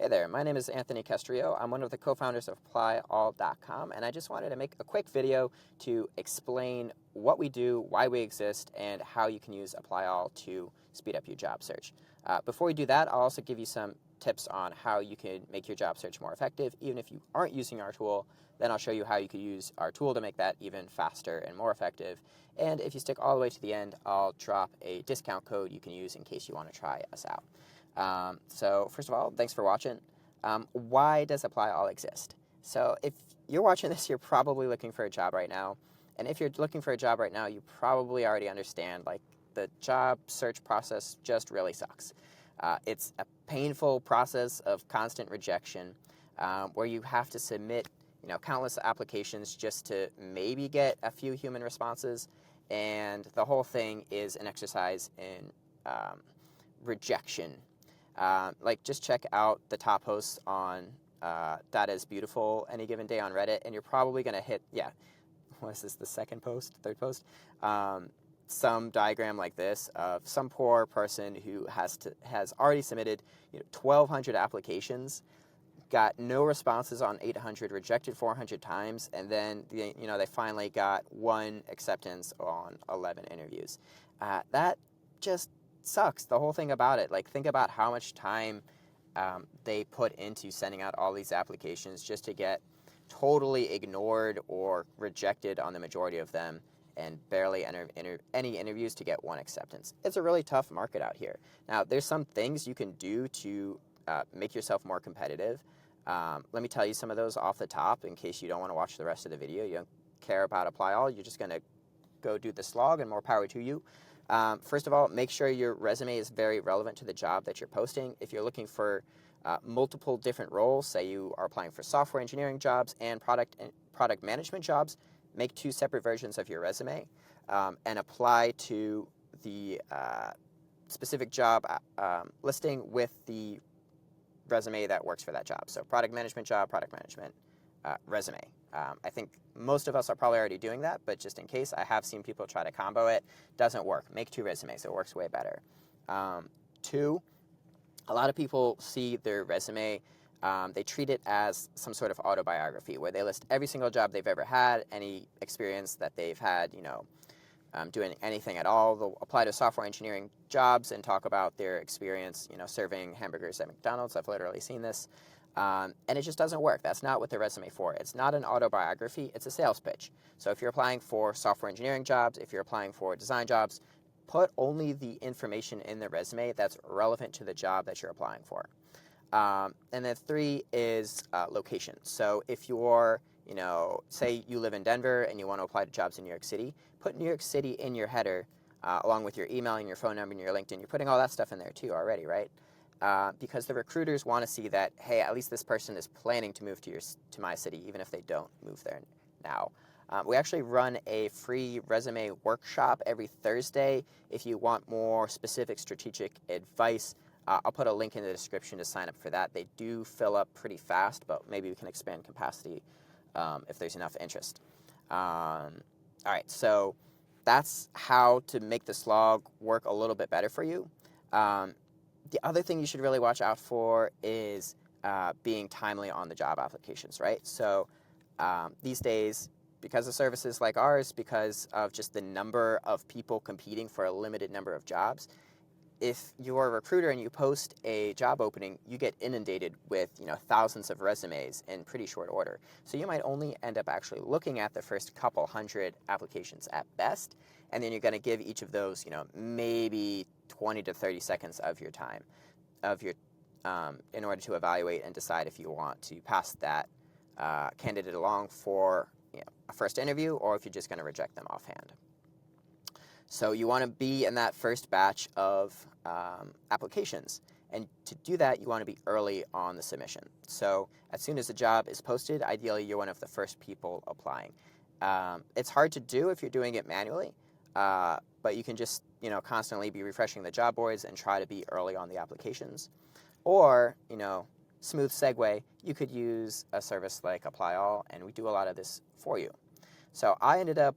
Hey there, my name is Anthony Castrillo. I'm one of the co-founders of ApplyAll.com, and I just wanted to make a quick video to explain what we do, why we exist, and how you can use ApplyAll to speed up your job search. Before we do that, I'll also give you some tips on how you can make your job search more effective. Even if you aren't using our tool, then I'll show you how you can use our tool to make that even faster and more effective. And if you stick all the way to the end, I'll drop a discount code you can use in case you want to try us out. So first of all, thanks for watching. Why does ApplyAll exist? So if you're watching this, you're probably looking for a job right now. And if you're looking for a job right now, you probably already understand, like, the job search process just really sucks. It's a painful process of constant rejection where you have to submit, countless applications just to maybe get a few human responses. And the whole thing is an exercise in rejection. Just check out the top posts on That Is Beautiful any given day on Reddit, and you're probably going to hit, what is this, the second post, third post? Some diagram like this of some poor person who has already submitted 1,200 applications, got no responses on 800, rejected 400 times, and then they finally got one acceptance on 11 interviews. That just sucks, the whole thing about it. Like, think about how much time they put into sending out all these applications just to get totally ignored or rejected on the majority of them, and barely any interviews to get one acceptance. It's a really tough market out here. Now, there's some things you can do to make yourself more competitive. Let me tell you some of those off the top in case you don't want to watch the rest of the video. You don't care about ApplyAll. You're just going to go do the slog, and more power to you. First of all, make sure your resume is very relevant to the job that you're posting. If you're looking for multiple different roles, say you are applying for software engineering jobs and product management jobs, make 2 separate versions of your resume and apply to the specific job listing with the resume that works for that job. So product management job, product management resume. I think most of us are probably already doing that, but just in case, I have seen people try to combo it. Doesn't work. Make 2 resumes. It works way better. 2, a lot of people see their resume, they treat it as some sort of autobiography where they list every single job they've ever had, any experience that they've had, doing anything at all. They'll apply to software engineering jobs and talk about their experience, serving hamburgers at McDonald's. I've literally seen this. And it just doesn't work. That's not what the resume for. It's not an autobiography. It's a sales pitch. So if you're applying for software engineering jobs, if you're applying for design jobs, put only the information in the resume that's relevant to the job that you're applying for. And then 3 is location. So if you're, say you live in Denver and you want to apply to jobs in New York City, put New York City in your header along with your email and your phone number and your LinkedIn. You're putting all that stuff in there too already, right? Because the recruiters want to see that, hey, at least this person is planning to move to my city, even if they don't move there now. We actually run a free resume workshop every Thursday. If you want more specific strategic advice, I'll put a link in the description to sign up for that. They do fill up pretty fast, but maybe we can expand capacity if there's enough interest. All right, so that's how to make the slog work a little bit better for you. The other thing you should really watch out for is being timely on the job applications, right? So these days, because of services like ours, because of just the number of people competing for a limited number of jobs, if you're a recruiter and you post a job opening, you get inundated with thousands of resumes in pretty short order. So you might only end up actually looking at the first couple hundred applications at best, and then you're going to give each of those maybe 20 to 30 seconds of your time in order to evaluate and decide if you want to pass that candidate along for a first interview, or if you're just going to reject them offhand. So you want to be in that first batch of applications. And to do that, you want to be early on the submission. So as soon as the job is posted, ideally you're one of the first people applying. It's hard to do if you're doing it manually, but you can just constantly be refreshing the job boards and try to be early on the applications. Or, smooth segue, you could use a service like ApplyAll, and we do a lot of this for you. So I ended up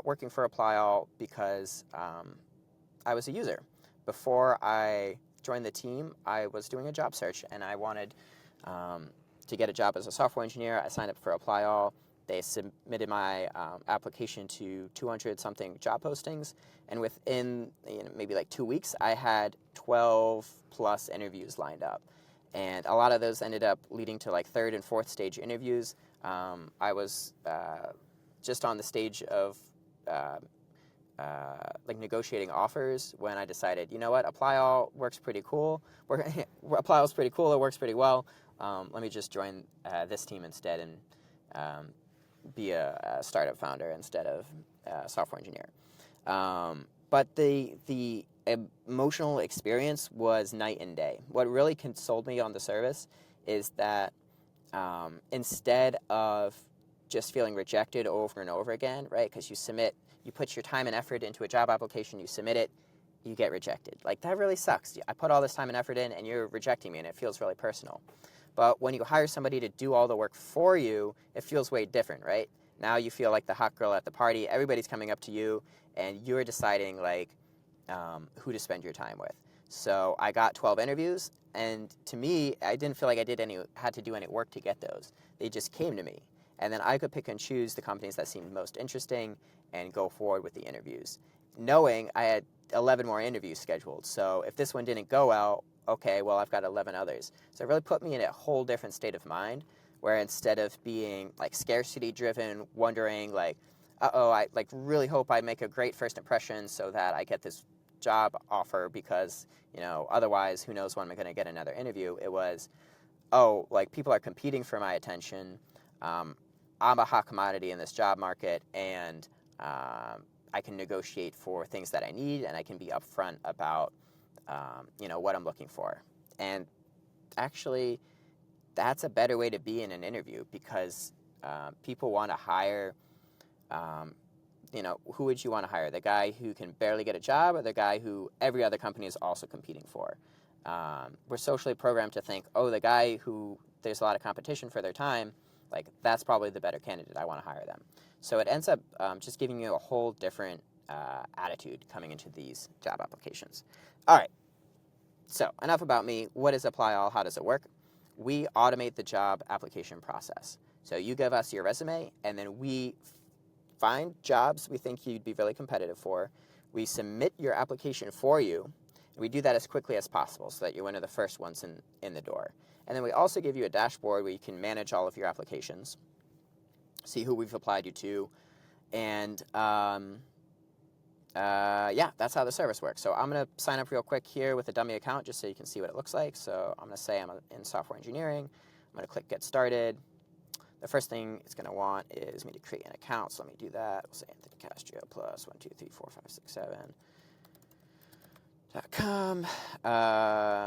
working for ApplyAll because I was a user. Before I joined the team, I was doing a job search, and I wanted to get a job as a software engineer. I signed up for ApplyAll. They submitted my application to 200-something job postings, and within maybe like 2 weeks, I had 12-plus interviews lined up. And a lot of those ended up leading to like third and fourth stage interviews. I was just on the stage of like negotiating offers when I decided, you know what, ApplyAll works pretty cool. ApplyAll's pretty cool. It works pretty well. Let me just join this team instead and be a startup founder instead of a software engineer. But the emotional experience was night and day. What really consoled me on the service is that instead of just feeling rejected over and over again, right? Because you put your time and effort into a job application, you submit it, you get rejected. Like, that really sucks. I put all this time and effort in, and you're rejecting me, and it feels really personal. But when you hire somebody to do all the work for you, it feels way different, right? Now you feel like the hot girl at the party. Everybody's coming up to you, and you're deciding, like, who to spend your time with. So I got 12 interviews, and to me, I didn't feel like I had to do any work to get those. They just came to me. And then I could pick and choose the companies that seemed most interesting and go forward with the interviews, knowing I had 11 more interviews scheduled. So if this one didn't go well, okay, well, I've got 11 others. So it really put me in a whole different state of mind, where instead of being like scarcity driven, wondering like, I like really hope I make a great first impression so that I get this job offer, because otherwise who knows when I'm going to get another interview. It was, like, people are competing for my attention. I'm a hot commodity in this job market, and I can negotiate for things that I need, and I can be upfront about what I'm looking for. And actually, that's a better way to be in an interview, because people want to hire, who would you want to hire? The guy who can barely get a job, or the guy who every other company is also competing for? We're socially programmed to think, the guy who there's a lot of competition for their time, like, that's probably the better candidate. I want to hire them. So it ends up just giving you a whole different attitude coming into these job applications. All right. So enough about me. What is ApplyAll? How does it work? We automate the job application process. So you give us your resume, and then we find jobs we think you'd be really competitive for. We submit your application for you, and we do that as quickly as possible so that you're one of the first ones in the door. And then we also give you a dashboard where you can manage all of your applications, see who we've applied you to, and that's how the service works. So I'm going to sign up real quick here with a dummy account just so you can see what it looks like. So I'm going to say I'm in software engineering. I'm going to click Get Started. The first thing it's going to want is me to create an account, so let me do that. We'll say Anthony Castro plus 1234567.com.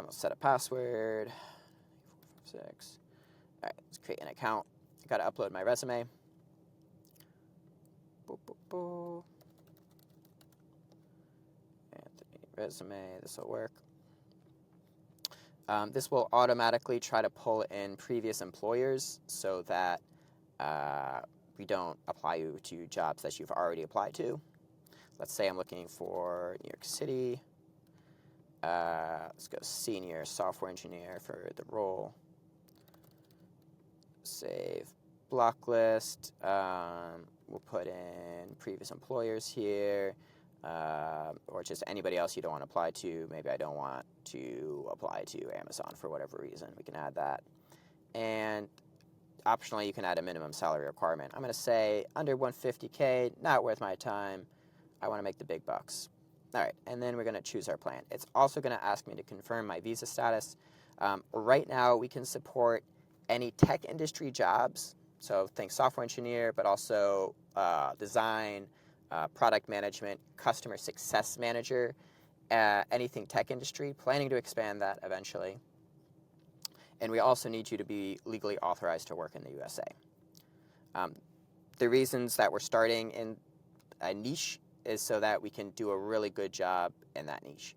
We'll set a password. 456. All right, let's create an account. I got to upload my resume. Anthony resume. This will work. This will automatically try to pull in previous employers so that we don't apply you to jobs that you've already applied to. Let's say I'm looking for New York City. Let's go senior software engineer for the role. Save block list. We'll put in previous employers here. Or just anybody else you don't want to apply to. Maybe I don't want to apply to Amazon for whatever reason. We can add that. And optionally, you can add a minimum salary requirement. I'm going to say under 150K, not worth my time. I want to make the big bucks. All right, and then we're going to choose our plan. It's also going to ask me to confirm my visa status. Right now, we can support any tech industry jobs. So think software engineer, but also design, product management, customer success manager, anything tech industry, planning to expand that eventually. And we also need you to be legally authorized to work in the USA. The reasons that we're starting in a niche is so that we can do a really good job in that niche.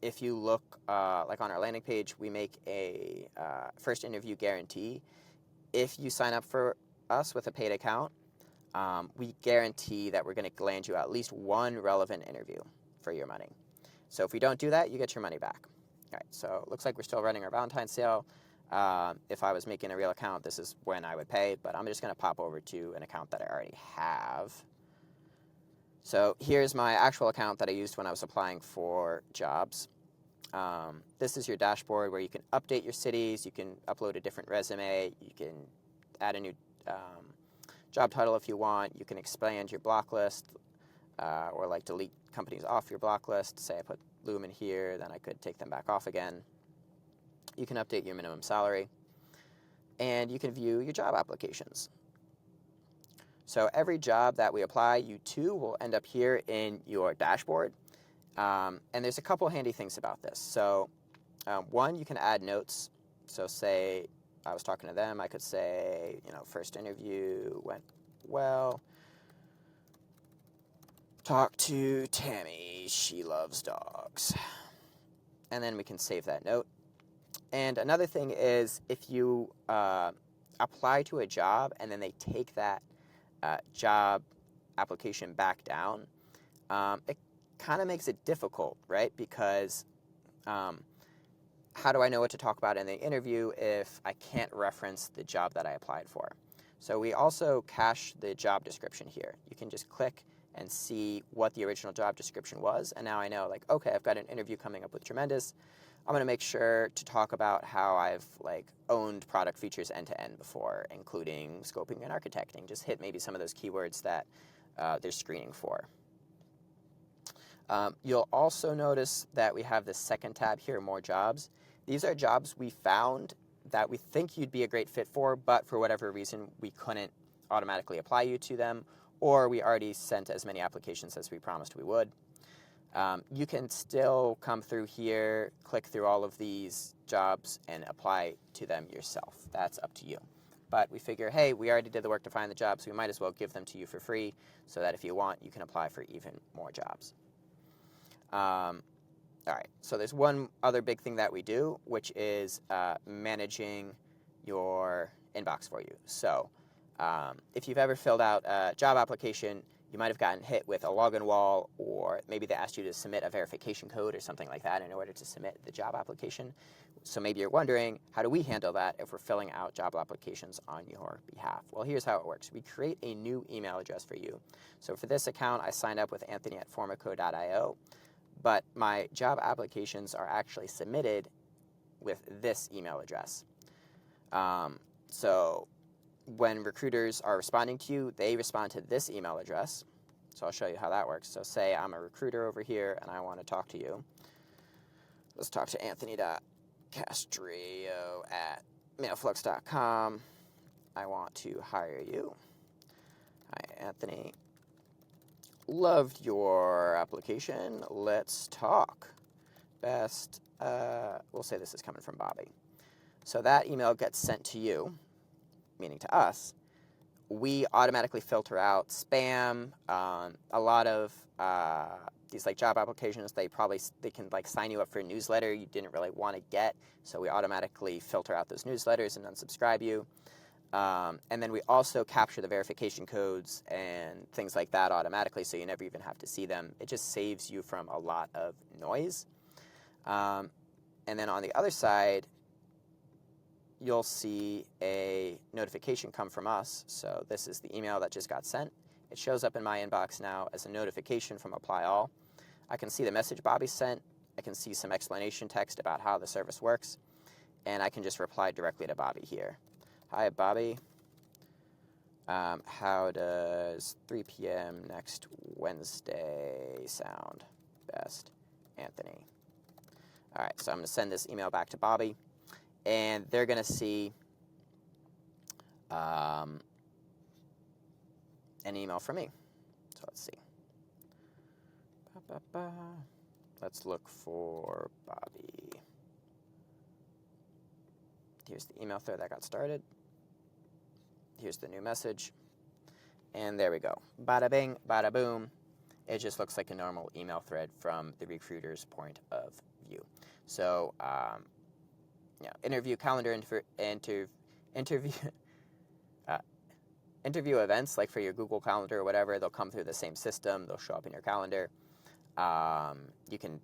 If you look like on our landing page, we make a first interview guarantee. If you sign up for us with a paid account, we guarantee that we're going to land you at least one relevant interview for your money. So if we don't do that, you get your money back. All right, so it looks like we're still running our Valentine's sale. If I was making a real account, this is when I would pay, but I'm just going to pop over to an account that I already have. So here's my actual account that I used when I was applying for jobs. This is your dashboard where you can update your cities, you can upload a different resume, you can add a new job title if you want, you can expand your block list, or like delete companies off your block list. Say I put Lumen here, then I could take them back off again. You can update your minimum salary, and you can view your job applications. So every job that we apply you to will end up here in your dashboard. And there's a couple handy things about this. So one, you can add notes. So say I was talking to them, I could say, first interview went well. Talk to Tammy, she loves dogs. And then we can save that note. And another thing is, if you apply to a job and then they take that job application back down, it kind of makes it difficult, right? Because how do I know what to talk about in the interview if I can't reference the job that I applied for? So we also cache the job description here. You can just click and see what the original job description was, and now I know, like, okay, I've got an interview coming up with Tremendous. I'm going to make sure to talk about how I've owned product features end-to-end before, including scoping and architecting. Just hit maybe some of those keywords that they're screening for. You'll also notice that we have this second tab here, More Jobs. These are jobs we found that we think you'd be a great fit for, but for whatever reason, we couldn't automatically apply you to them, or we already sent as many applications as we promised we would. You can still come through here, click through all of these jobs, and apply to them yourself. That's up to you. But we figure, hey, we already did the work to find the jobs, so we might as well give them to you for free so that if you want, you can apply for even more jobs. All right, so there's one other big thing that we do, which is managing your inbox for you. So if you've ever filled out a job application, you might have gotten hit with a login wall, or maybe they asked you to submit a verification code or something like that in order to submit the job application. So maybe you're wondering, how do we handle that if we're filling out job applications on your behalf? Well, here's how it works. We create a new email address for you. So for this account, I signed up with Anthony@formico.io, but my job applications are actually submitted with this email address. So when recruiters are responding to you, they respond to this email address. So I'll show you how that works. So say I'm a recruiter over here and I want to talk to you. Let's talk to Anthony.Castrillo@mailflux.com. I want to hire you. Hi, Anthony. Loved your application. Let's talk. Best, we'll say this is coming from Bobby. So that email gets sent to you, meaning to us. We automatically filter out spam. A lot of these job applications, they can sign you up for a newsletter you didn't really want to get. So we automatically filter out those newsletters and unsubscribe you. And then we also capture the verification codes and things like that automatically, so you never even have to see them. It just saves you from a lot of noise. And then on the other side, you'll see a notification come from us. So this is the email that just got sent. It shows up in my inbox now as a notification from ApplyAll. I can see the message Bobby sent. I can see some explanation text about how the service works. And I can just reply directly to Bobby here. Hi, Bobby. How does 3 p.m. next Wednesday sound? Best, Anthony. All right, so I'm going to send this email back to Bobby, and they're going to see an email from me. So let's see. Let's look for Bobby. Here's the email thread that got started. Here's the new message. And there we go. Bada bing, bada boom. It just looks like a normal email thread from the recruiter's point of view. So, interview calendar, interview events, like for your Google Calendar or whatever, they'll come through the same system. They'll show up in your calendar. You can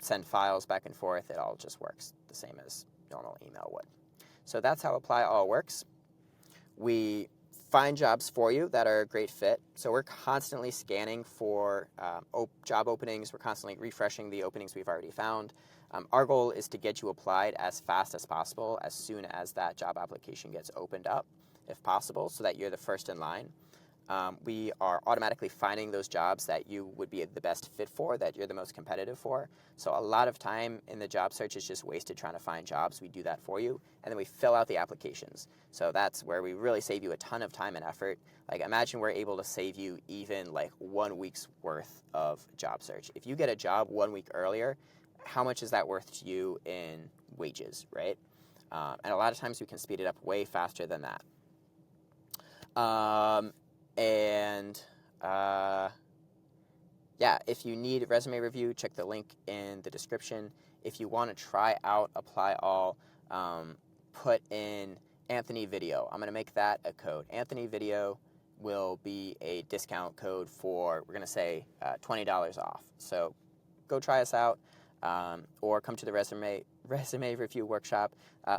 send files back and forth. It all just works the same as normal email would. So that's how ApplyAll works. We find jobs for you that are a great fit. So we're constantly scanning for job openings. We're constantly refreshing the openings we've already found. Our goal is to get you applied as fast as possible, as soon as that job application gets opened up, if possible, so that you're the first in line. We are automatically finding those jobs that you would be the best fit for, that you're the most competitive for. So a lot of time in the job search is just wasted trying to find jobs. We do that for you, and then we fill out the applications. So that's where we really save you a ton of time and effort. Like, imagine we're able to save you even like 1 week's worth of job search. If you get a job 1 week earlier, how much is that worth to you in wages, right? And a lot of times we can speed it up way faster than that. Yeah, if you need a resume review, check the link in the description. If you want to try out ApplyAll, put in Anthony Video. I'm going to make that a code. Anthony Video will be a discount code for, we're going to say, $20 off. So go try us out, or come to the resume review workshop.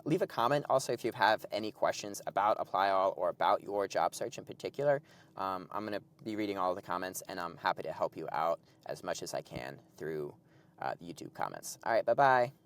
Leave a comment also if you have any questions about ApplyAll or about your job search in particular. I'm going to be reading all of the comments, and I'm happy to help you out as much as I can through the YouTube comments. All right, bye-bye.